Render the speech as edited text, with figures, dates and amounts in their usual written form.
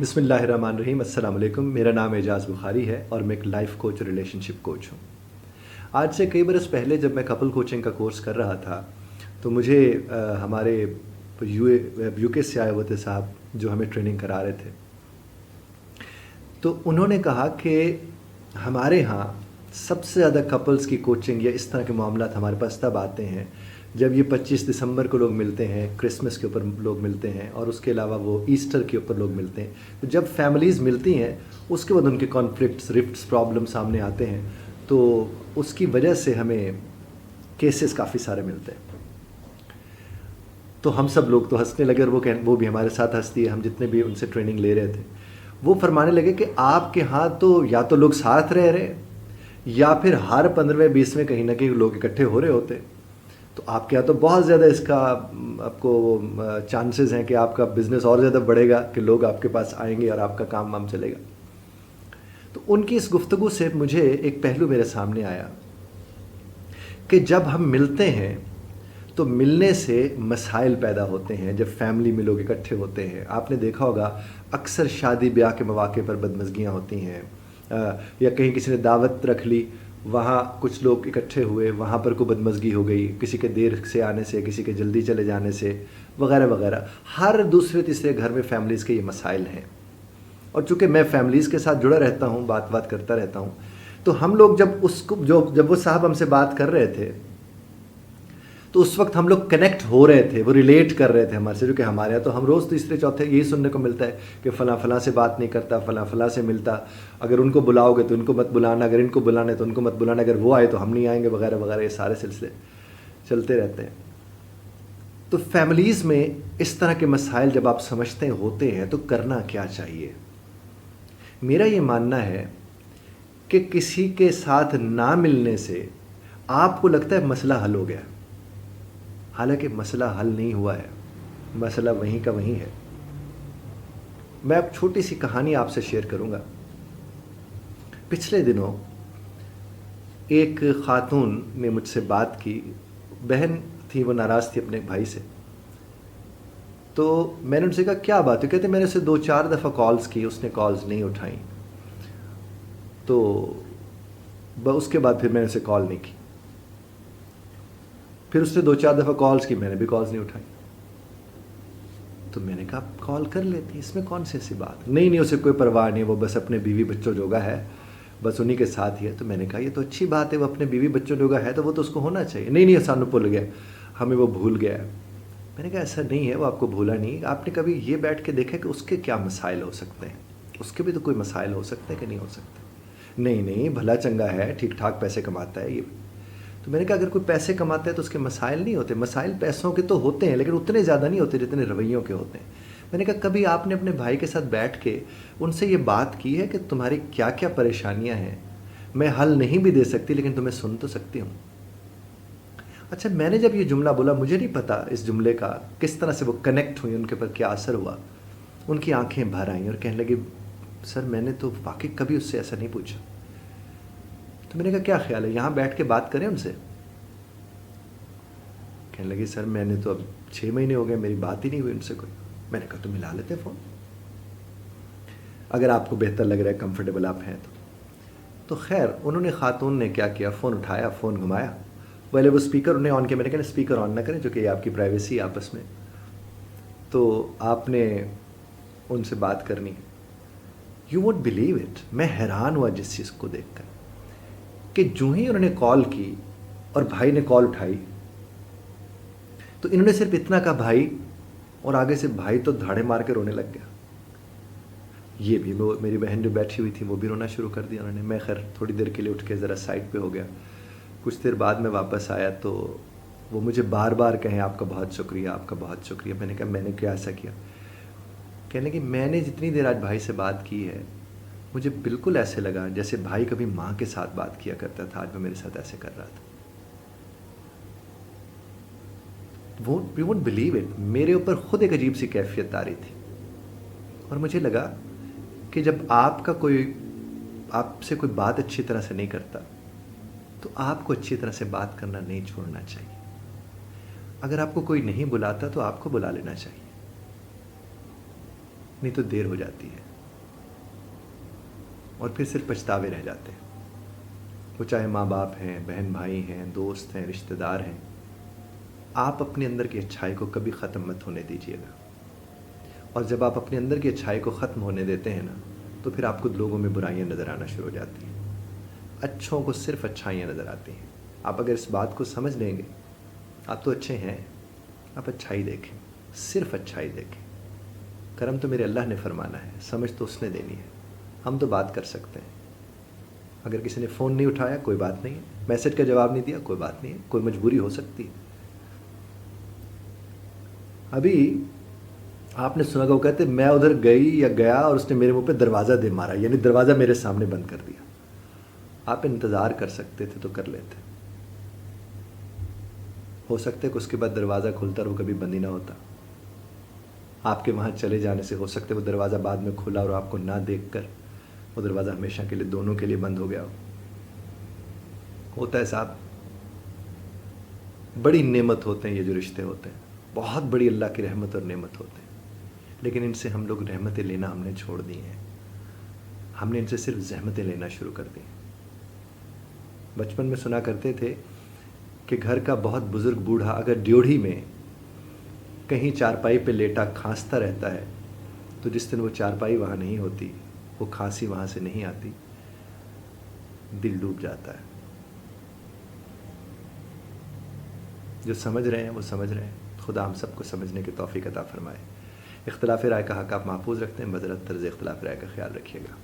बिस्मिल्लाहिर्रहमानिर्रहीम। अस्सलाम वालेकुम। मेरा नाम एजाज़ बुखारी है और मैं एक लाइफ कोच और रिलेशनशिप कोच हूँ। आज से कई बरस पहले जब मैं कपल कोचिंग का कोर्स कर रहा था तो मुझे हमारे यूके से आए हुए थे साहब जो हमें ट्रेनिंग करा रहे थे। तो उन्होंने कहा कि हमारे यहाँ सबसे ज़्यादा कपल्स की कोचिंग या इस तरह के मामलात हमारे पास तब आते हैं जब ये 25 दिसंबर को लोग मिलते हैं, क्रिसमस के ऊपर लोग मिलते हैं और उसके अलावा वो ईस्टर के ऊपर लोग मिलते हैं। तो जब फैमिलीज़ मिलती हैं उसके बाद उनके कॉन्फ्लिक्ट्स, रिफ्ट्स, प्रॉब्लम सामने आते हैं, तो उसकी वजह से हमें केसेस काफ़ी सारे मिलते हैं। तो हम सब लोग तो हंसने लगे और वो भी हमारे साथ हंसती है। हम जितने भी उनसे ट्रेनिंग ले रहे थे वो फरमाने लगे कि आपके यहाँ तो या तो लोग साथ रह रहे हैं या फिर हर 15वें 20वें कहीं ना कहीं लोग इकट्ठे हो रहे होते हैं। तो आपके यहाँ तो बहुत ज़्यादा इसका आपको चांसेस हैं कि आपका बिज़नेस और ज़्यादा बढ़ेगा, कि लोग आपके पास आएंगे और आपका काम वाम चलेगा। तो उनकी इस गुफ्तगू से मुझे एक पहलू मेरे सामने आया कि जब हम मिलते हैं तो मिलने से मसाइल पैदा होते हैं। जब फैमिली में लोग इकट्ठे होते हैं, आपने देखा होगा अक्सर शादी ब्याह के मौके पर बदमज़गियाँ होती हैं, या कहीं किसी ने दावत रख ली, वहाँ कुछ लोग इकट्ठे हुए, वहाँ पर कोई बदमज़गी हो गई, किसी के देर से आने से, किसी के जल्दी चले जाने से, वगैरह वगैरह। हर दूसरे तीसरे घर में फैमिलीज़ के ये मसाइल हैं। और चूँकि मैं फैमिलीज़ के साथ जुड़ा रहता हूँ, बात करता रहता हूँ, तो हम लोग जब वो साहब हमसे बात कर रहे थे तो उस वक्त हम लोग कनेक्ट हो रहे थे, वो रिलेट कर रहे थे हमारे से। जो कि हमारे यहाँ तो हम रोज़ तीसरे चौथे यही सुनने को मिलता है कि फ़लाँ से बात नहीं करता, फ़लाँ से मिलता, अगर उनको बुलाओगे तो इनको मत बुलाना, अगर इनको बुलाना है तो उनको मत बुलाना, अगर वो आए तो हम नहीं आएंगे, वगैरह वगैरह। ये सारे सिलसिले चलते रहते हैं। तो फैमिलीज़ में इस तरह के मसाइल जब आप समझते होते हैं तो करना क्या चाहिए? मेरा ये मानना है कि किसी के साथ ना मिलने से आपको लगता है मसला हल हो गया, हालांकि मसला हल नहीं हुआ है, मसला वहीं का वहीं है। मैं अब छोटी सी कहानी आपसे शेयर करूंगा। पिछले दिनों एक खातून ने मुझसे बात की, बहन थी, वो नाराज़ थी अपने भाई से। तो मैंने उनसे कहा क्या बात है? कहते मैंने उसे 2-4 दफ़ा कॉल्स की, उसने कॉल्स नहीं उठाई। तो उसके बाद फिर मैंने उसे कॉल नहीं की। फिर उसने 2-4 दफ़ा कॉल्स की, मैंने भी कॉल्स नहीं उठाई। तो मैंने कहा कॉल कर लेती, इसमें कौन सी ऐसी बात? नहीं, उसे कोई परवाह नहीं, वो बस अपने बीवी बच्चों जोगा है, बस उन्हीं के साथ ही है। तो मैंने कहा ये तो अच्छी बात है, वो अपने बीवी बच्चों जोगा है तो वो तो उसको होना चाहिए। नहीं, सानू भूल गया, हमें वो भूल गया है। मैंने कहा ऐसा नहीं है, वो आपको भूला नहीं। आपने कभी ये बैठ के देखा कि उसके क्या मसाइल हो सकते हैं? उसके भी तो कोई मसाइल हो सकते हैं कि नहीं हो सकते? नहीं, भला चंगा है, ठीक ठाक पैसे कमाता है ये। तो मैंने कहा अगर कोई पैसे कमाता है तो उसके मसाइल नहीं होते? मसाइल पैसों के तो होते हैं लेकिन उतने ज़्यादा नहीं होते जितने रवैयों के होते हैं। मैंने कहा कभी आपने अपने भाई के साथ बैठ के उनसे ये बात की है कि तुम्हारी क्या क्या परेशानियां हैं? मैं हल नहीं भी दे सकती लेकिन तुम्हें सुन तो सकती हूँ। अच्छा, मैंने जब ये जुमला बोला, मुझे नहीं पता इस जुमले का किस तरह से वो कनेक्ट हुई, उनके पर क्या असर हुआ। उनकी आंखें भर आईं और कहने लगी सर मैंने तो वाकई कभी उससे ऐसा नहीं पूछा। तो मैंने कहा क्या ख्याल है, यहाँ बैठ के बात करें उनसे? कहने लगी सर मैंने तो अब 6 महीने हो गए, मेरी बात ही नहीं हुई उनसे कोई। मैंने कहा तो मिला लेते फ़ोन, अगर आपको बेहतर लग रहा है, कंफर्टेबल आप हैं तो। खैर उन्होंने, खातून ने क्या किया, फ़ोन उठाया, फ़ोन घुमाया, पहले वो स्पीकर उन्हें ऑन किया। मैंने कहा स्पीकर ऑन ना करें, जो कि आपकी प्राइवेसी आपस में, तो आपने उनसे बात करनी है। यू वोंट बिलीव इट, मैं हैरान हुआ जिस चीज़ को देख कर कि जो ही उन्होंने कॉल की और भाई ने कॉल उठाई तो इन्होंने सिर्फ इतना कहा भाई, और आगे से भाई तो धाड़े मार के रोने लग गया। ये भी, वो मेरी बहन जो बैठी हुई थी वो भी रोना शुरू कर दिया उन्होंने। मैं खैर थोड़ी देर के लिए उठ के ज़रा साइड पे हो गया। कुछ देर बाद में वापस आया तो वो मुझे बार बार कहें आपका बहुत शुक्रिया, आपका बहुत शुक्रिया। मैंने कहा मैंने क्या ऐसा किया? कहने कि मैंने जितनी देर आज भाई से बात की है मुझे बिल्कुल ऐसे लगा जैसे भाई कभी माँ के साथ बात किया करता था, आज वो मेरे साथ ऐसे कर रहा था। यू वोंट बिलीव इट, मेरे ऊपर खुद एक अजीब सी कैफियत आ रही थी। और मुझे लगा कि जब आपसे कोई बात अच्छी तरह से नहीं करता तो आपको अच्छी तरह से बात करना नहीं छोड़ना चाहिए। अगर आपको कोई नहीं बुलाता तो आपको बुला लेना चाहिए, नहीं तो देर हो जाती है। اور پھر صرف پچھتاوے رہ جاتے ہیں. وہ چاہے ماں باپ ہیں، بہن بھائی ہیں، دوست ہیں، رشتہ دار ہیں. آپ اپنے اندر کی اچھائی کو کبھی ختم مت ہونے دیجیے گا. اور جب آپ اپنے اندر کی اچھائی کو ختم ہونے دیتے ہیں نا، تو پھر آپ کو لوگوں میں برائیاں نظر آنا شروع ہو جاتی ہیں. اچھوں کو صرف اچھائیاں نظر آتی ہیں. آپ اگر اس بات کو سمجھ لیں گے، آپ تو اچھے ہیں، آپ اچھائی دیکھیں، صرف اچھائی دیکھیں. کرم تو میرے اللہ نے فرمانا ہے، سمجھ تو اس نے دینی ہے. ہم تو بات کر سکتے ہیں. اگر کسی نے فون نہیں اٹھایا کوئی بات نہیں ہے، میسج کا جواب نہیں دیا کوئی بات نہیں ہے، کوئی مجبوری ہو سکتی ہے. ابھی آپ نے سنا کہ وہ کہتے میں ادھر گئی یا گیا اور اس نے میرے منہ پہ دروازہ دے مارا، یعنی دروازہ میرے سامنے بند کر دیا. آپ انتظار کر سکتے تھے تو کر لیتے. ہو سکتا ہے کہ اس کے بعد دروازہ کھلتا اور وہ کبھی بند ہی نہ ہوتا. آپ کے وہاں چلے جانے سے ہو سکتا ہے وہ دروازہ بعد میں کھلا اور آپ کو نہ دیکھ کر وہ دروازہ ہمیشہ کے لیے دونوں کے لیے بند ہو گیا ہو. ہوتا ہے صاحب. بڑی نعمت ہوتے ہیں یہ جو رشتے ہوتے ہیں، بہت بڑی اللہ کی رحمت اور نعمت ہوتے ہیں. لیکن ان سے ہم لوگ رحمتیں لینا ہم نے چھوڑ دی ہیں. ہم نے ان سے صرف زحمتیں لینا شروع کر دی. بچپن میں سنا کرتے تھے کہ گھر کا بہت بزرگ بوڑھا اگر ڈیوڑھی میں کہیں چارپائی پہ لیٹا کھانستا رہتا ہے تو جس دن وہ چارپائی وہاں نہیں ہوتی، وہ کھانسی وہاں سے نہیں آتی، دل ڈوب جاتا ہے. جو سمجھ رہے ہیں وہ سمجھ رہے ہیں. خدا ہم سب کو سمجھنے کی توفیق عطا فرمائے. اختلاف رائے کا حق آپ محفوظ رکھتے ہیں، بذرت طرز اختلاف رائے کا خیال رکھیے گا.